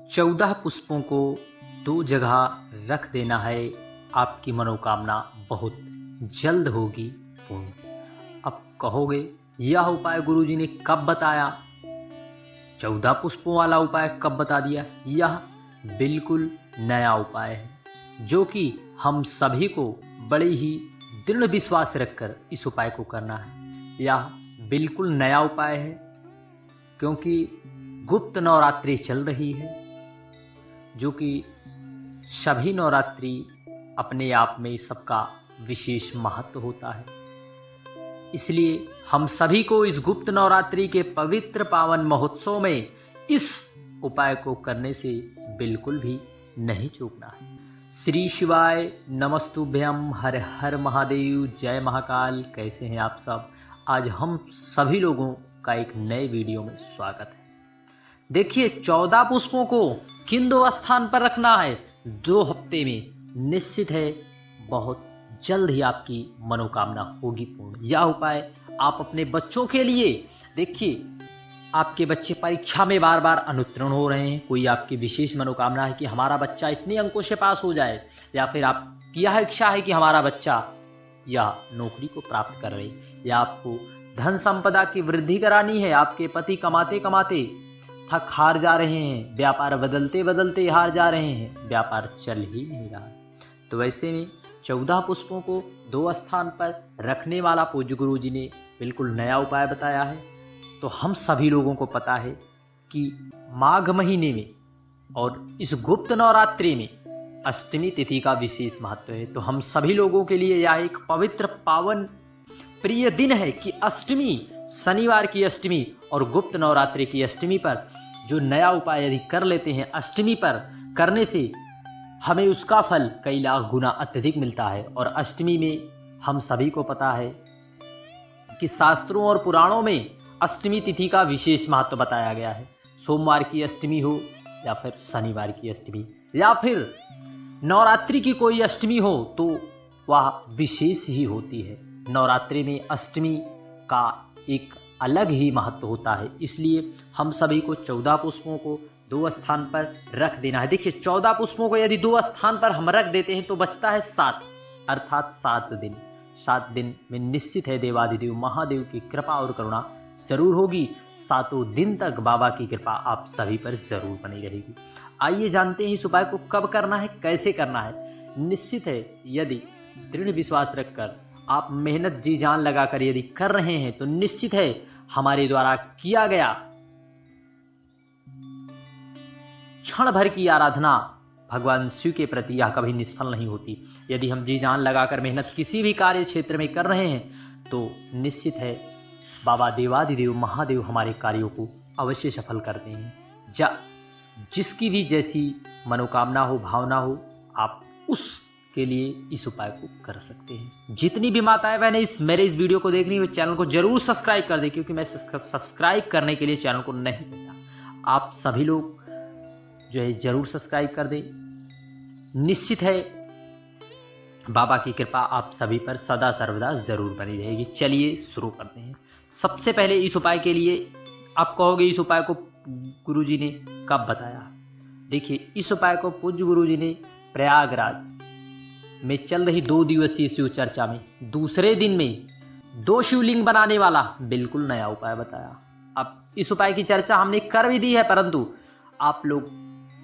14 पुष्पों को 2 जगह रख देना है, आपकी मनोकामना बहुत जल्द होगी पूर्ण। अब कहोगे यह उपाय गुरुजी ने कब बताया, 14 पुष्पों वाला उपाय कब बता दिया? यह बिल्कुल नया उपाय है जो कि हम सभी को बड़े ही दृढ़ विश्वास रखकर इस उपाय को करना है। यह बिल्कुल नया उपाय है क्योंकि गुप्त नवरात्रि चल रही है, जो कि सभी नवरात्रि अपने आप में सबका विशेष महत्व होता है। इसलिए हम सभी को इस गुप्त नवरात्रि के पवित्र पावन महोत्सव में इस उपाय को करने से बिल्कुल भी नहीं चूकना है। श्री शिवाय नमस्तुभ्यम, हर हर महादेव, जय महाकाल। कैसे हैं आप सब? आज हम सभी लोगों का एक नए वीडियो में स्वागत है। देखिए, 14 पुष्पों को किन 2 स्थान पर रखना है 2 हफ्ते में, निश्चित है बहुत जल्द ही आपकी मनोकामना होगी पूर्ण। यह उपाय आप अपने बच्चों के लिए, देखिए आपके बच्चे परीक्षा में बार बार अनुत्तीर्ण हो रहे हैं, कोई आपकी विशेष मनोकामना है कि हमारा बच्चा इतने अंकों से पास हो जाए, या फिर आपकी यह इच्छा है कि हमारा बच्चा या नौकरी को प्राप्त कर रहे, या आपको धन संपदा की वृद्धि करानी है, आपके पति कमाते कमाते थक हार जा रहे हैं, व्यापार बदलते बदलते हार जा रहे हैं, व्यापार चल ही नहीं रहा। तो वैसे में 14 पुष्पों को 2 स्थान पर रखने वाला पूज्य गुरु जी ने बिल्कुल नया उपाय बताया है। तो हम सभी लोगों को पता है कि माघ महीने में और इस गुप्त नवरात्रि में अष्टमी तिथि का विशेष महत्व है। तो हम सभी लोगों के लिए यह एक पवित्र पावन प्रिय दिन है कि अष्टमी, शनिवार की अष्टमी और गुप्त नवरात्रि की अष्टमी पर जो नया उपाय यदि कर लेते हैं, अष्टमी पर करने से हमें उसका फल कई लाख गुना अत्यधिक मिलता है। और अष्टमी में हम सभी को पता है कि शास्त्रों और पुराणों में अष्टमी तिथि का विशेष महत्व बताया गया है। सोमवार की अष्टमी हो या फिर शनिवार की अष्टमी या फिर नवरात्रि की कोई अष्टमी हो, तो वह विशेष ही होती है। नवरात्रि में अष्टमी का एक अलग ही महत्व होता है। इसलिए हम सभी को 14 पुष्पों को 2 स्थान पर रख देना है। देखिए, 14 पुष्पों को यदि 2 स्थान पर हम रख देते हैं तो बचता है 7, अर्थात 7 दिन। 7 दिन में निश्चित है देवाधिदेव महादेव की कृपा और करुणा जरूर होगी। 7 दिन तक बाबा की कृपा आप सभी पर जरूर बनी रहेगी। आइए जानते हैं इस उपाय को कब करना है, कैसे करना है। निश्चित है यदि दृढ़ विश्वास रखकर आप मेहनत जी जान लगाकर यदि कर रहे हैं तो निश्चित है हमारे द्वारा किया गया क्षण भर की आराधना भगवान शिव के प्रति यह कभी निष्फल नहीं होती। यदि हम जी जान लगाकर मेहनत किसी भी कार्य क्षेत्र में कर रहे हैं तो निश्चित है बाबा देवाधिदेव महादेव हमारे कार्यों को अवश्य सफल करते हैं। जिसकी भी जैसी मनोकामना हो, भावना हो, आप उसके लिए इस उपाय को कर सकते हैं। जितनी भी माताएं बहनें मेरे इस वीडियो को देख रही है, चैनल को जरूर सब्सक्राइब कर दें, क्योंकि मैं सब्सक्राइब करने के लिए चैनल को नहीं देता। आप सभी लोग जो है जरूर सब्सक्राइब कर दें। निश्चित है बाबा की कृपा आप सभी पर सदा सर्वदा जरूर बनी रहेगी। चलिए शुरू करते हैं। सबसे पहले इस उपाय के लिए आप कहोगे इस उपाय को गुरुजी ने कब बताया? देखिए, इस उपाय को पूज्य गुरुजी ने प्रयागराज में चल रही 2 दिवसीय शिव चर्चा में दूसरे दिन में 2 शिवलिंग बनाने वाला बिल्कुल नया उपाय बताया। अब इस उपाय की चर्चा हमने कर भी दी है, परंतु आप लोग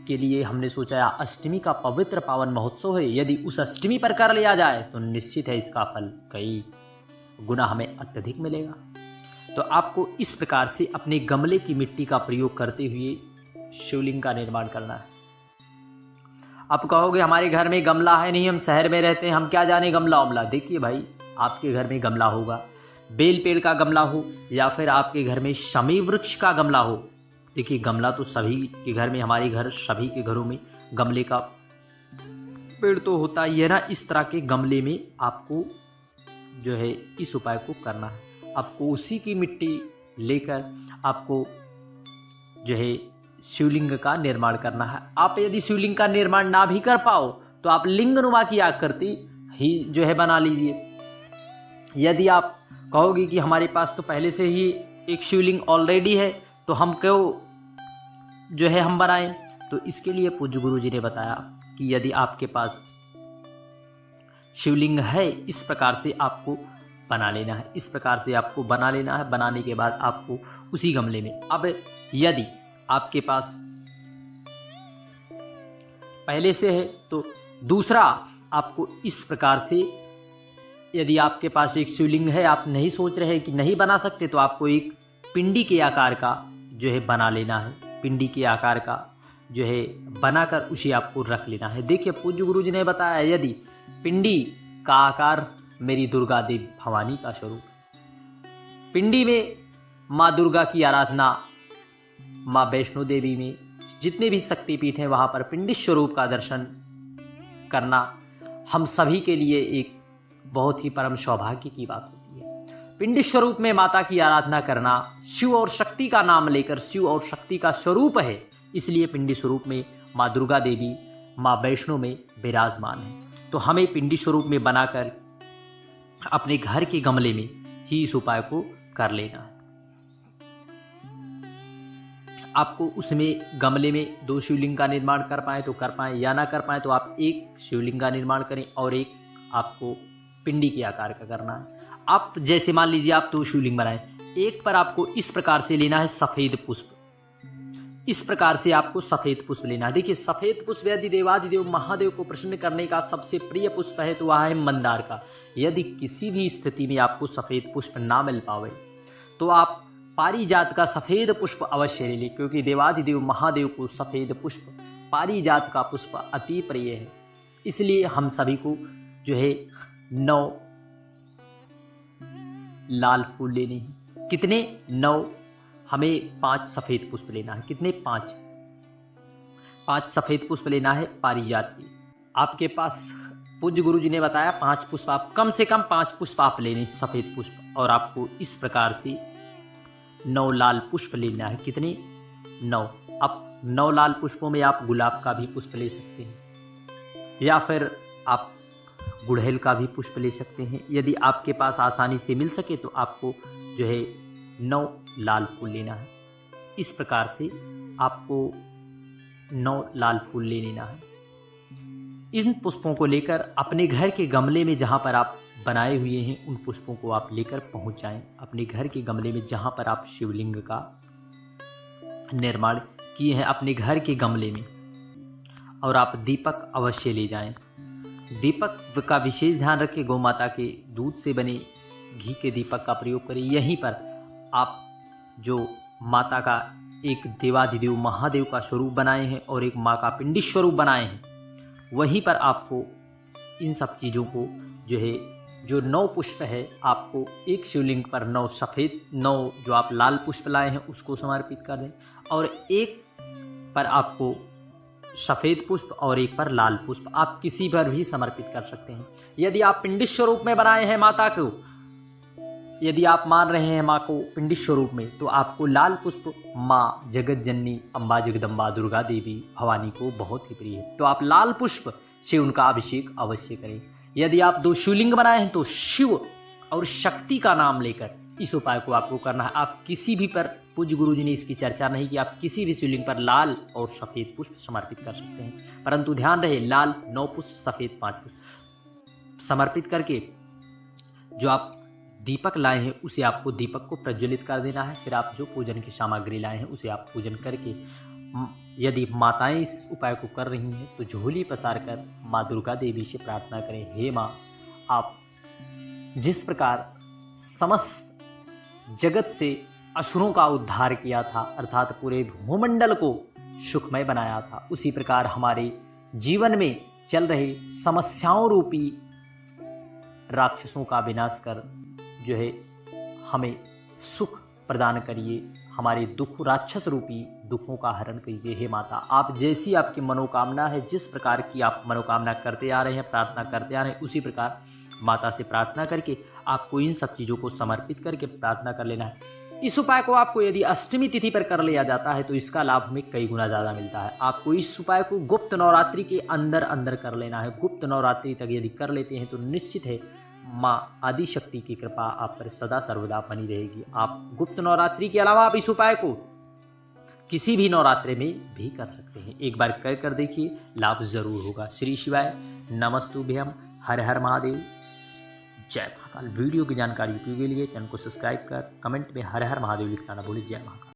के लिए हमने सोचा अष्टमी का पवित्र पावन महोत्सव है, यदि उस अष्टमी पर कर लिया जाए तो निश्चित है इसका फल कई गुना हमें अत्यधिक मिलेगा। तो आपको इस प्रकार से अपने गमले की मिट्टी का प्रयोग करते हुए शिवलिंग का निर्माण करना है। आप कहोगे हमारे घर में गमला है नहीं, हम शहर में रहते हैं, हम क्या जाने गमला उमला। देखिए भाई, आपके घर में गमला होगा, बेल पेड़ का गमला हो या फिर आपके घर में शमी वृक्ष का गमला हो। देखिए, गमला तो सभी के घर में, हमारे घर सभी के घरों में गमले का पेड़ तो होता ही है ना। इस तरह के गमले में आपको जो है इस उपाय को करना है। आपको उसी की मिट्टी लेकर आपको जो है शिवलिंग का निर्माण करना है। आप यदि शिवलिंग का निर्माण ना भी कर पाओ तो आप लिंगनुमा की आकृति ही जो है बना लीजिए। यदि आप कहोगे कि हमारे पास तो पहले से ही एक शिवलिंग ऑलरेडी है तो हम क्यों जो है हम बनाएं, तो इसके लिए पूज्य गुरु जी ने बताया कि यदि आपके पास शिवलिंग है, इस प्रकार से आपको बना लेना है, इस प्रकार से आपको बना लेना है। बनाने के बाद आपको उसी गमले में, अब यदि आपके पास पहले से है तो दूसरा आपको इस प्रकार से, यदि आपके पास एक शिवलिंग है, आप नहीं सोच रहे कि नहीं बना सकते, तो आपको एक पिंडी के आकार का जो है बना लेना है। पिंडी के आकार का जो है बनाकर उसे आपको रख लेना है। देखिए पूज्य गुरु जी ने बताया, यदि पिंडी का आकार मेरी दुर्गा देवी भवानी का स्वरूप, पिंडी में माँ दुर्गा की आराधना, माँ वैष्णो देवी में जितने भी शक्तिपीठ हैं वहां पर पिंडी स्वरूप का दर्शन करना हम सभी के लिए एक बहुत ही परम सौभाग्य की बात होती है। पिंडी स्वरूप में माता की आराधना करना शिव और शक्ति का नाम लेकर, शिव और शक्ति का स्वरूप है, इसलिए पिंडी स्वरूप में माँ दुर्गा देवी, माँ वैष्णो में विराजमान है। तो हमें पिंडी स्वरूप में बनाकर अपने घर के गमले में ही इस उपाय को कर लेना है। आपको उसमें गमले में 2 शिवलिंग का निर्माण कर पाए तो कर पाए, या ना कर पाए तो आप एक शिवलिंग का निर्माण करें और एक आपको पिंडी के आकार का करना है। आप जैसे मान लीजिए आप 2 शिवलिंग बनाए, एक पर आपको इस प्रकार से लेना है सफेद पुष्प, इस प्रकार से आपको सफेद पुष्प लेना है। देखिए सफेद पुष्प यदि देवादिदेव महादेव को प्रसन्न करने का सबसे प्रिय पुष्प है तो वह है मंदार का। यदि किसी भी स्थिति में आपको सफेद पुष्प ना मिल पावे तो आप पारिजात का सफेद पुष्प अवश्य ले लें, क्योंकि देवादिदेव महादेव को सफेद पुष्प, पारिजात का पुष्प अति प्रिय है। इसलिए हम सभी को जो है 9 लाल फूल लेने हैं। कितने? 9। हमें 5 सफेद पुष्प लेना है। कितने? 5 सफेद पुष्प लेना है पारिजात की। आपके पास पूज्य गुरु जी ने बताया 5 पुष्प, आप कम से कम 5 पुष्प आप लेने सफेद पुष्प, और आपको इस प्रकार से 9 लाल पुष्प लेना है। कितने? 9। अब 9 लाल पुष्पों में आप गुलाब का भी पुष्प ले सकते हैं, या फिर आप गुड़हल का भी पुष्प ले सकते हैं। यदि आपके पास आसानी से मिल सके तो आपको जो है 9 लाल फूल लेना है। इस प्रकार से आपको 9 लाल फूल ले लेना है। इन पुष्पों को लेकर अपने घर के गमले में जहाँ पर आप बनाए हुए हैं उन पुष्पों को आप लेकर पहुँच जाएं अपने घर के गमले में, जहाँ पर आप शिवलिंग का निर्माण किए हैं अपने घर के गमले में। और आप दीपक अवश्य ले जाएं। दीपक का विशेष ध्यान रखें, गौ माता के दूध से बने घी के दीपक का प्रयोग करें। यहीं पर आप जो माता का एक देवाधिदेव महादेव का स्वरूप बनाए हैं और एक माँ का पिंडी स्वरूप बनाए हैं, वहीं पर आपको इन सब चीज़ों को जो है, जो 9 पुष्प है, आपको एक शिवलिंग पर 9 सफ़ेद, 9 जो आप लाल पुष्प लाए हैं उसको समर्पित कर दें, और एक पर आपको सफ़ेद पुष्प और एक पर लाल पुष्प, आप किसी पर भी समर्पित कर सकते हैं। यदि आप पिंडी स्वरूप में बनाए हैं माता को, यदि आप मान रहे हैं माँ को पिंडी स्वरूप में, तो आपको लाल पुष्प माँ जगत जननी अम्बा जगदम्बा दुर्गा देवी भवानी को बहुत ही प्रिय है, तो आप लाल पुष्प से उनका अभिषेक अवश्य करें। यदि आप 2 शिवलिंग बनाए हैं तो शिव और शक्ति का नाम लेकर इस उपाय को आपको करना है। आप किसी भी पर, पूज्य गुरु जी ने इसकी चर्चा नहीं की, आप किसी भी शिवलिंग पर लाल और सफ़ेद पुष्प समर्पित कर सकते हैं, परंतु ध्यान रहे लाल 9 पुष्प, सफ़ेद 5 पुष्प समर्पित करके जो आप दीपक लाए हैं उसे आपको दीपक को प्रज्वलित कर देना है। फिर आप जो पूजन की सामग्री लाए हैं उसे आप पूजन करके, यदि माताएं इस उपाय को कर रही हैं तो झोली पसार कर माँ दुर्गा देवी से प्रार्थना करें, हे माँ, आप जिस प्रकार समस्त जगत से असुरों का उद्धार किया था, अर्थात पूरे भूमंडल को सुखमय बनाया था, उसी प्रकार हमारे जीवन में चल रहे समस्याओं रूपी राक्षसों का विनाश कर जो है हमें सुख प्रदान करिए, हमारे दुख, राक्षस रूपी दुखों का हरण करिए। हे माता, आप जैसी आपकी मनोकामना है, जिस प्रकार की आप मनोकामना करते आ रहे हैं, प्रार्थना करते आ रहे हैं, उसी प्रकार माता से प्रार्थना करके आपको इन सब चीज़ों को समर्पित करके प्रार्थना कर लेना है। इस उपाय को आपको यदि अष्टमी तिथि पर कर लिया जाता है तो इसका लाभ हमें कई गुना ज़्यादा मिलता है। आपको इस उपाय को गुप्त नवरात्रि के अंदर अंदर कर लेना है। गुप्त नवरात्रि तक यदि कर लेते हैं तो निश्चित है माँ आदि शक्ति की कृपा आप पर सदा सर्वदा बनी रहेगी। आप गुप्त नवरात्रि के अलावा आप इस उपाय को किसी भी नवरात्रे में भी कर सकते हैं। एक बार कर देखिए, लाभ जरूर होगा। श्री शिवाय नमस्तुभ्यम, हर हर महादेव, जय महाकाल। वीडियो की जानकारी के लिए चैनल को सब्सक्राइब कर कमेंट में हर हर महादेव लिखना ना भूलिए। जय महाकाल।